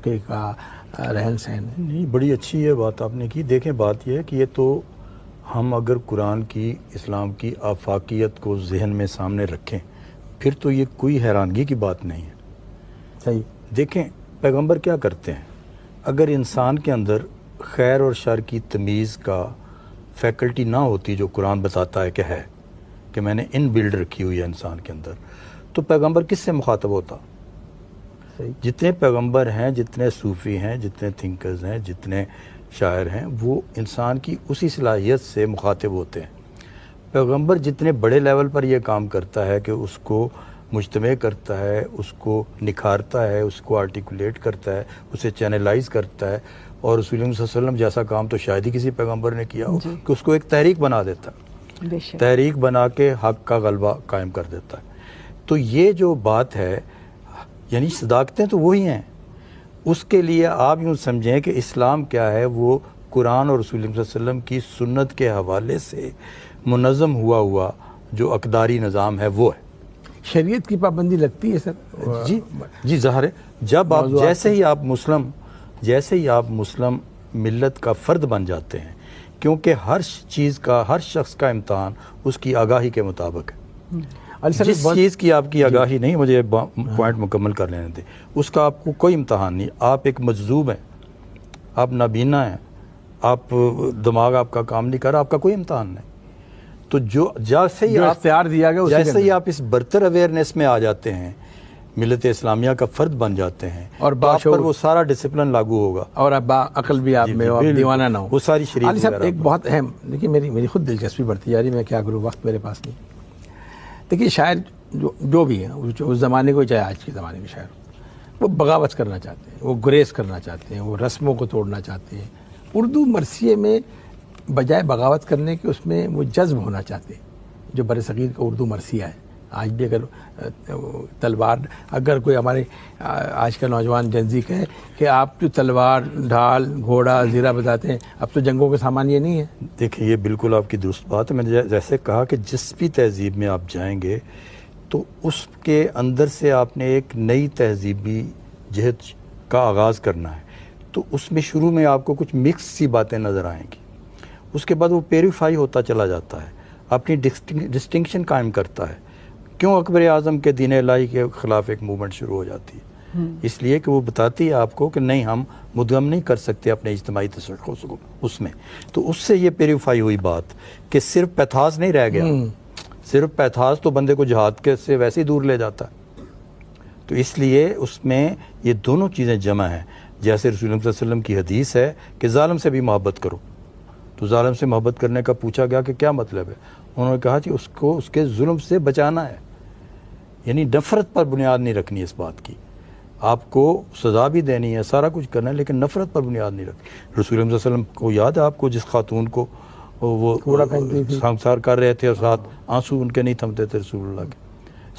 طبقے کا رہن سہن. نہیں، بڑی اچھی یہ بات آپ نے کی. دیکھیں بات یہ ہے کہ یہ تو ہم اگر قرآن کی اسلام کی آفاقیت کو ذہن میں سامنے رکھیں پھر تو یہ کوئی حیرانگی کی بات نہیں ہے. صحیح. دیکھیں پیغمبر کیا کرتے ہیں. اگر انسان کے اندر خیر اور شر کی تمیز کا فیکلٹی نہ ہوتی جو قرآن بتاتا ہے کہ میں نے ان بلڈ رکھی ہوئی ہے انسان کے اندر، تو پیغمبر کس سے مخاطب ہوتا؟ صحیح. جتنے پیغمبر ہیں، جتنے صوفی ہیں، جتنے تھنکرز ہیں، جتنے شاعر ہیں، وہ انسان کی اسی صلاحیت سے مخاطب ہوتے ہیں. پیغمبر جتنے بڑے لیول پر یہ کام کرتا ہے کہ اس کو مجتمع کرتا ہے، اس کو نکھارتا ہے، اس کو آرٹیکولیٹ کرتا ہے، اسے چینلائز کرتا ہے، اور رسول اللہ صلی اللہ علیہ وسلم جیسا کام تو شاید ہی کسی پیغمبر نے کیا ہو کہ اس کو ایک تحریک بنا دیتا ہے، تحریک بنا کے حق کا غلبہ قائم کر دیتا ہے. تو یہ جو بات ہے، یعنی صداقتیں تو وہی ہیں. اس کے لیے آپ یوں سمجھیں کہ اسلام کیا ہے، وہ قرآن اور رسول اللہ صلی اللہ علیہ وسلم کی سنت کے حوالے سے منظم ہوا جو اقداری نظام ہے وہ ہے. شریعت کی پابندی لگتی ہے سر؟ جی ظاہر ہے. جب آپ جیسے ہی آپ مسلم ملت کا فرد بن جاتے ہیں، کیونکہ ہر چیز کا، ہر شخص کا امتحان اس کی آگاہی کے مطابق ہے. جس چیز کی آپ کی آگاہی نہیں، مجھے پوائنٹ مکمل کر لینے دیں، اس کا آپ کو کوئی امتحان نہیں. آپ ایک مجذوب ہیں، آپ نابینا ہیں، آپ دماغ آپ کا کام نہیں کر رہا، آپ کا کوئی امتحان نہیں. تو جیسے ہی آپ اس برتر اویئرنیس میں آ جاتے ہیں، ملت اسلامیہ کا فرد بن جاتے ہیں، اور آپ پر وہ سارا ڈسپلن لاگو ہوگا، اور اب عقل بھی آپ میں ہو، آپ دیوانہ نہ ہو. وہ ساری شریعت. علی صاحب ایک بہت اہم، دیکھیے میری خود دلچسپی بڑھتی جا رہی ہے، میں کیا کروں، وقت میرے پاس نہیں. دیکھیے شاعر جو بھی ہیں، اس زمانے کو چاہے آج کے زمانے کے شاعر، وہ بغاوت کرنا چاہتے ہیں، وہ گریز کرنا چاہتے ہیں، وہ رسموں کو توڑنا چاہتے ہیں. اردو مرثیے میں بجائے بغاوت کرنے کے اس میں وہ جذب ہونا چاہتے ہیں، جو برصغیر کا اردو مرثیہ ہے. آج بھی اگر تلوار، اگر کوئی ہمارے آج کا نوجوان جنزی کہے کہ آپ جو تلوار، ڈھال، گھوڑا، زیرہ بتاتے ہیں، اب تو جنگوں کے سامان یہ نہیں ہے. دیکھیں یہ بالکل آپ کی درست بات ہے. میں نے جیسے کہا کہ جس بھی تہذیب میں آپ جائیں گے تو اس کے اندر سے آپ نے ایک نئی تہذیبی جہد کا آغاز کرنا ہے، تو اس میں شروع میں آپ کو کچھ مکس سی باتیں نظر آئیں گی. اس کے بعد وہ پیریفائی ہوتا چلا جاتا ہے، اپنی ڈسٹنکشن قائم کرتا ہے. کیوں اکبر اعظم کے دین الہی کے خلاف ایک موومنٹ شروع ہو جاتی ہے؟ اس لیے کہ وہ بتاتی ہے آپ کو کہ نہیں، ہم مدغم نہیں کر سکتے اپنے اجتماعی تشخص کو اس میں. تو اس سے یہ پیریفائی ہوئی بات کہ صرف پیتھاس نہیں رہ گیا. صرف پیتھاس تو بندے کو جہاد کے سے ویسے ہی دور لے جاتا ہے. تو اس لیے اس میں یہ دونوں چیزیں جمع ہیں. جیسے رسول اللہ صلی اللہ علیہ وسلم کی حدیث ہے کہ ظالم سے بھی محبت کرو، تو ظالم سے محبت کرنے کا پوچھا گیا کہ کیا مطلب ہے؟ انہوں نے کہا کہ اس کو اس کے ظلم سے بچانا ہے. یعنی نفرت پر بنیاد نہیں رکھنی اس بات کی. آپ کو سزا بھی دینی ہے، سارا کچھ کرنا ہے، لیکن نفرت پر بنیاد نہیں رکھنی. رسول اللہ صلی اللہ علیہ وسلم کو یاد ہے آپ کو، جس خاتون کو وہ سنسار کر رہے تھے اور ساتھ آنسو ان کے نہیں تھمتے تھے رسول اللہ کے،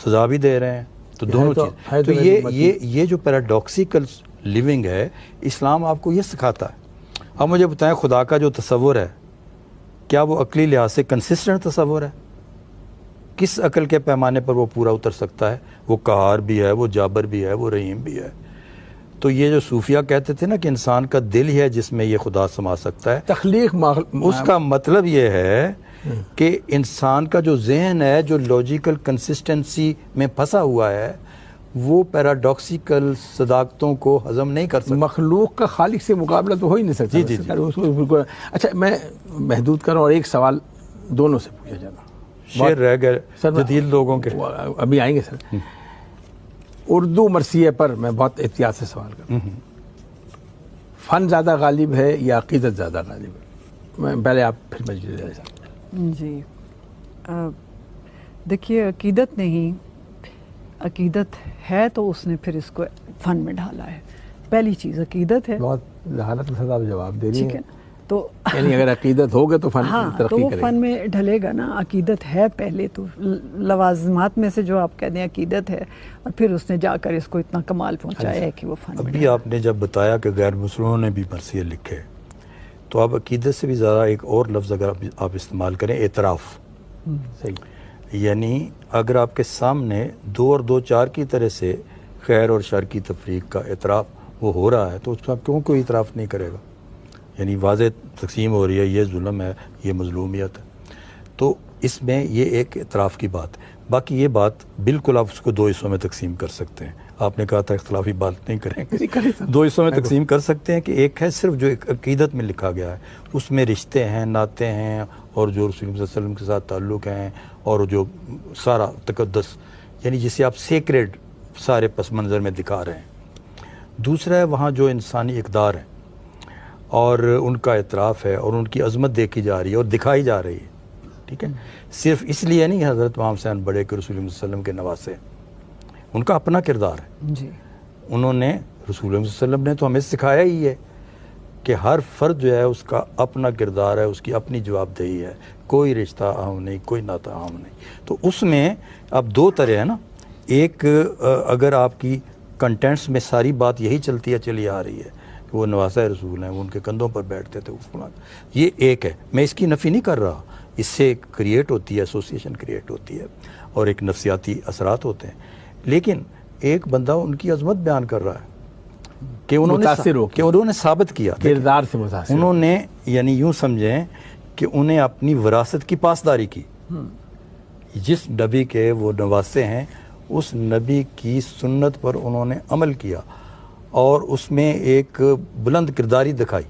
سزا بھی دے رہے ہیں. تو دونوں چیز. تو یہ جو پیراڈاکسیکل لیونگ ہے، اسلام آپ کو یہ سکھاتا ہے. اب مجھے بتائیں، خدا کا جو تصور ہے کیا وہ عقلی لحاظ سے کنسسٹنٹ تصور ہے؟ کس عقل کے پیمانے پر وہ پورا اتر سکتا ہے؟ وہ قہار بھی ہے، وہ جابر بھی ہے، وہ رحیم بھی ہے. تو یہ جو صوفیہ کہتے تھے نا کہ انسان کا دل ہی ہے جس میں یہ خدا سما سکتا ہے، تخلیق اس کا مطلب یہ ہے کہ انسان کا جو ذہن ہے، جو لاجیکل کنسسٹنسی میں پھنسا ہوا ہے، وہ پیراڈاکسیکل صداقتوں کو ہضم نہیں کر سکتا. مخلوق کا خالق سے مقابلہ تو ہو ہی نہیں سکتا. جی. اچھا میں محدود کروں اور ایک سوال دونوں سے پوچھا جانا، شعر رہ گئے جدید لوگوں کے، ابھی آئیں گے سر. اردو مرثیے پر میں بہت احتیاط سے سوال کروں، فن زیادہ غالب ہے یا عقیدت زیادہ غالب ہے؟ میں پہلے آپ پھر مجھے. جی دیکھیے، عقیدت نہیں، عقیدت ہے تو اس نے پھر اس کو فن میں ڈھالا ہے. پہلی چیز عقیدت ہے. بہت ذہانت کے ساتھ آپ جواب دے رہی ہیں. ٹھیک ہے، تو یعنی اگر عقیدت ہوگا تو فن ترقی تو وہ کرے گا. فن میں ڈھلے گا نا. عقیدت ہے پہلے، تو لوازمات میں سے جو آپ کہتے ہیں عقیدت ہے، اور پھر اس نے جا کر اس کو اتنا کمال پہنچایا ہے کہ وہ فن میں. ابھی آپ نے جب بتایا کہ غیر مسلموں نے بھی مرثیے لکھے، تو آپ عقیدت سے بھی زیادہ ایک اور لفظ اگر آپ استعمال کریں، اعتراف. صحیح. یعنی اگر آپ کے سامنے 2 اور 2 4 کی طرح سے خیر اور شر کی تفریق کا اعتراف وہ ہو رہا ہے تو اس کا کیوں کوئی اعتراف نہیں کرے گا؟ یعنی واضح تقسیم ہو رہی ہے، یہ ظلم ہے، یہ مظلومیت ہے، تو اس میں یہ ایک اعتراف کی بات ہے۔ باقی یہ بات بالکل آپ اس کو دو حصوں میں تقسیم کر سکتے ہیں۔ آپ نے کہا تھا اختلافی بات نہیں کریں گے، دو حصوں میں تقسیم کر سکتے ہیں کہ ایک ہے صرف جو ایک عقیدت میں لکھا گیا ہے، اس میں رشتے ہیں، ناطے ہیں، اور جو رسول اللہ صلی اللہ علیہ وسلم کے ساتھ تعلق ہیں، اور جو سارا تقدس یعنی جسے آپ سیکریڈ سارے پس منظر میں دکھا رہے ہیں۔ دوسرا ہے وہاں جو انسانی اقدار ہیں اور ان کا اعتراف ہے اور ان کی عظمت دیکھی جا رہی ہے اور دکھائی جا رہی ہے، ٹھیک ہے؟ صرف اس لیے نہیں حضرت امام حسین بڑے کہ رسول اللہ صلی اللہ علیہ وسلم کے نواسے، ان کا اپنا کردار ہے۔ جی انہوں نے رسول اللہ صلی اللہ علیہ وسلم نے تو ہمیں سکھایا ہی ہے کہ ہر فرد جو ہے اس کا اپنا کردار ہے، اس کی اپنی جواب دہی ہے، کوئی رشتہ اہم نہیں، کوئی ناطہ اہم نہیں۔ تو اس میں اب دو طرح ہے نا، ایک اگر آپ کی کنٹینٹس میں ساری بات یہی چلی آ رہی ہے کہ وہ نواسہ رسول ہیں، وہ ان کے کندھوں پر بیٹھتے تھے، یہ ایک ہے، میں اس کی نفی نہیں کر رہا، اس سے کریٹ ہوتی ہے، ایسوسیشن کریٹ ہوتی ہے اور ایک نفسیاتی اثرات ہوتے ہیں، لیکن ایک بندہ ان کی عظمت بیان کر رہا ہے کہ انہوں نے ثابت کیا کردار سے متاثر، انہوں نے یعنی یوں سمجھیں کہ انہیں اپنی وراثت کی پاسداری کی، جس نبی کے وہ نواسے ہیں اس نبی کی سنت پر انہوں نے عمل کیا اور اس میں ایک بلند کرداری دکھائی،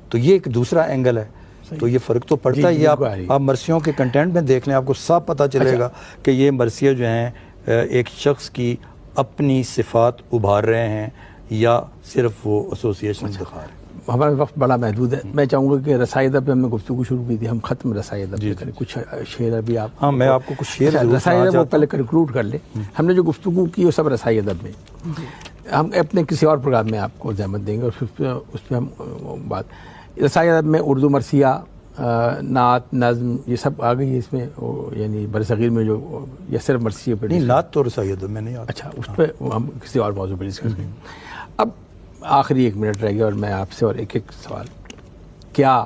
تو یہ ایک دوسرا اینگل ہے۔ تو یہ فرق تو پڑتا ہے، یہ آپ مرثیوں کے کنٹینٹ میں دیکھ لیں، آپ کو صاف پتہ چلے گا کہ یہ مرثیے جو ہیں ایک شخص کی اپنی صفات ابھار رہے ہیں یا صرف وہ ایسوسیشن دکھا رہے ہیں۔ ہمارا وقت بڑا محدود ہے، میں چاہوں گا کہ رسائی ادب پہ ہم نے گفتگو شروع کی تھی، ہم ختم رسائی ادب پہ کریں، کچھ شعر ابھی آپ، ہاں میں آپ کو کچھ شعر رسائی ادب وہ پہلے کنکلوڈ کر لیں۔ ہم نے جو گفتگو کی وہ سب رسائی ادب میں، ہم اپنے کسی اور پروگرام میں آپ کو زحمت دیں گے اور اس پہ ہم بات، رسائی ادب میں اردو مرثیہ، نعت، نظم، یہ سب آ گئی ہے اس میں، یعنی برصغیر میں جو یا صرف مرثیے پہ نہیں، نعت تو رسائی ادب میں نہیں آتا۔ اچھا، اس پہ ہم کسی اور موضوع پہ ڈسکس کریں۔ اب آخری 1 منٹ رہ گیا اور میں آپ سے اور ایک سوال، کیا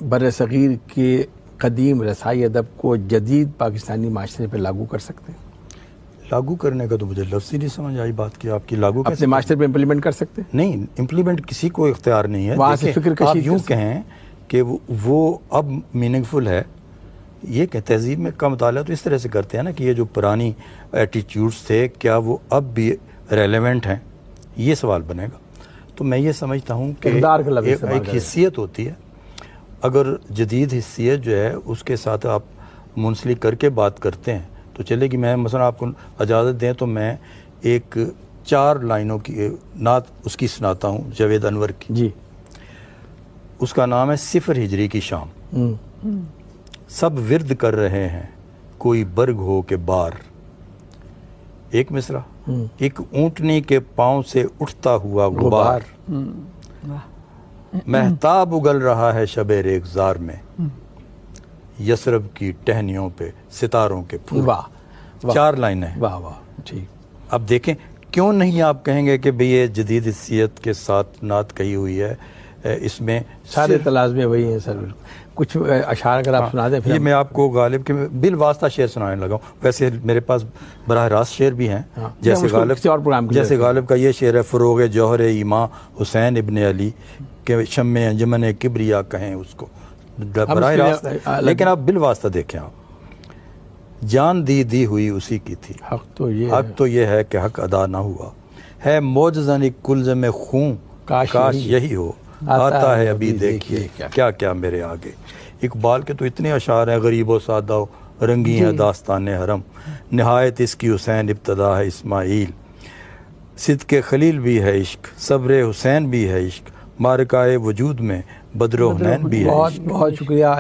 برصغیر کے قدیم رسائی ادب کو جدید پاکستانی معاشرے پہ لاگو کر سکتے ہیں؟ لاگو کرنے کا تو مجھے لفظ ہی نہیں سمجھ آئی بات کی آپ کی، لاگو اپنے معاشرے پہ امپلیمنٹ کر سکتے ہیں؟ نہیں، امپلیمنٹ کسی کو اختیار نہیں ہے۔ وہاں سے فکر آپ یوں کہیں کہ وہ اب میننگ فل ہے، یہ کہ تہذیب میں کا مطالعہ تو اس طرح سے کرتے ہیں نا کہ یہ جو پرانی ایٹیٹیوڈز تھے کیا وہ اب بھی ریلیونٹ ہیں، یہ سوال بنے گا۔ تو میں یہ سمجھتا ہوں کہ ایک حیثیت ہوتی ہے، اگر جدید حیثیت جو ہے اس کے ساتھ آپ منسلک کر کے بات کرتے ہیں تو چلے گی۔ میں مثلا آپ کو اجازت دیں تو میں ایک 4 لائنوں کی نعت اس کی سناتا ہوں، جاوید انور کی، جی، اس کا نام ہے 0 ہجری کی شام۔ سب ورد کر رہے ہیں کوئی برگ ہو کے بار، ایک مصرع، ایک اونٹنی کے پاؤں سے اٹھتا ہوا غبار، مہتاب اگل رہا ہے شب ریگزار میں، یثرب کی ٹہنیوں پہ ستاروں کے پھول۔ واہ، 4 لائنیں ہیں۔ واہ واہ، ٹھیک۔ اب دیکھیں کیوں نہیں آپ کہیں گے کہ بھئی یہ جدید حیثیت کے ساتھ نعت کہی ہوئی ہے، اس میں سارے تلازمے وہی ہیں سر، کچھ اشعار اگر آپ سنا دیں۔ یہ میں آپ کو غالب کے بالواسطہ شعر سنانے لگا ہوں، ویسے میرے پاس براہ راست شعر بھی ہیں، جیسے غالب کا یہ شعر ہے، فروغ جوہر ایماں حسین ابن علی کہ شمع انجمن کبریا کہیں اس کو، براہ راست، لیکن آپ بالواسطہ دیکھیں، آپ جان دی ہوئی اسی کی تھی، حق تو یہ ہے کہ حق ادا نہ ہوا، ہے معجزاً ایک کلزم خون، کاش یہی ہو، آتا ہے ابھی دیکھیے کیا کیا میرے آگے۔ اقبال کے تو اتنے اشعار ہیں، غریب و سادہ رنگی ہے داستان حرم، نہایت اس کی حسین ابتدا ہے اسماعیل، صدق خلیل بھی ہے عشق، صبر حسین بھی ہے عشق، مارکائے وجود میں بدر حنین بھی ہے عشق۔ بہت شکریہ۔